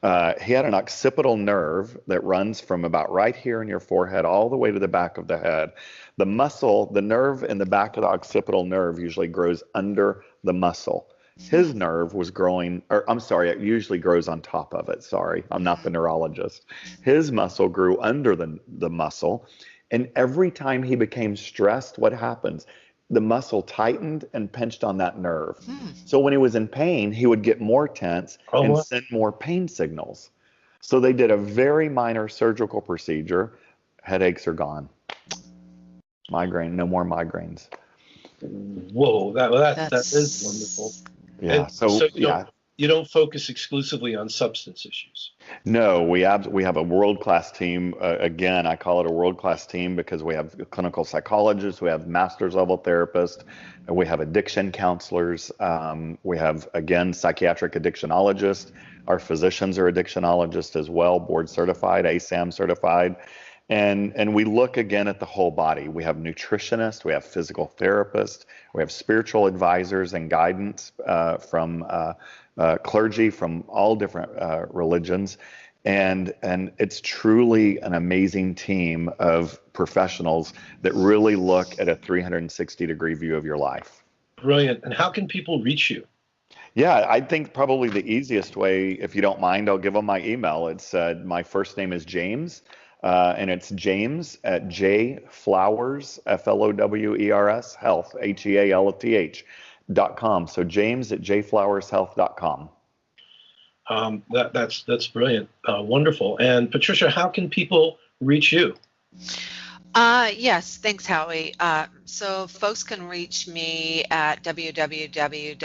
he had an occipital nerve that runs from about right here in your forehead all the way to the back of the head. The nerve in the back of the occipital nerve usually grows under the muscle. His nerve was growing, it usually grows on top of it. Sorry, I'm not the neurologist. His muscle grew under the muscle. And every time he became stressed, what happens? The muscle tightened and pinched on that nerve. So when he was in pain, he would get more tense and send more pain signals. So they did a very minor surgical procedure. Headaches are gone. Migraine, no more migraines. Whoa, that is wonderful. Yeah. you don't focus exclusively on substance issues. No, we have a world-class team. Again, I call it a world-class team because we have clinical psychologists, we have master's level therapists, and we have addiction counselors. We have, again, psychiatric addictionologists. Our physicians are addictionologists as well, board certified, ASAM certified. And we look again at the whole body. We have nutritionists, we have physical therapists, we have spiritual advisors and guidance from clergy from all different religions. And it's truly an amazing team of professionals that really look at a 360-degree view of your life. Brilliant. And how can people reach you? Yeah, I think probably the easiest way, if you don't mind, I'll give them my email. It's my first name is James, and it's James at jflowers, Flowers, health, HEALTH.com. So James at jflowershealth.com. That's brilliant. Wonderful. And Patricia, how can people reach you? Yes, thanks, Howie. So folks can reach me at www.canam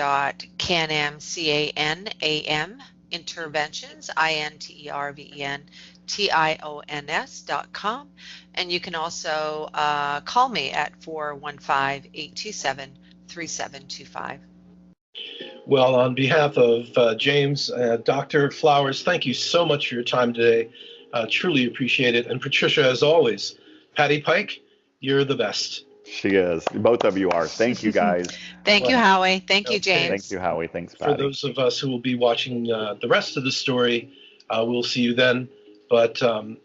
interventions, interventions.com. And you can also call me at 415-827-3725. Well, on behalf of James, Dr. Flowers, thank you so much for your time today. Truly appreciate it. And Patricia, as always, Patty Pike, you're the best. She is. Both of you are. Thank you, guys. Thank you, Howie. Thank you, Okay. James. Thank you, Howie. Thanks, Patty. For those of us who will be watching the rest of the story, we'll see you then. But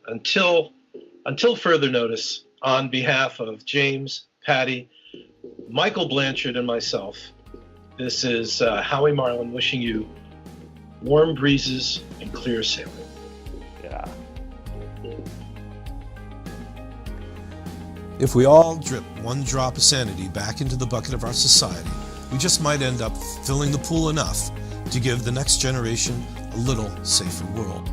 until further notice, on behalf of James, Patty, Michael Blanchard, and myself, this is Howie Marlin wishing you warm breezes and clear sailing. Yeah. If we all drip one drop of sanity back into the bucket of our society, we just might end up filling the pool enough to give the next generation a little safer world.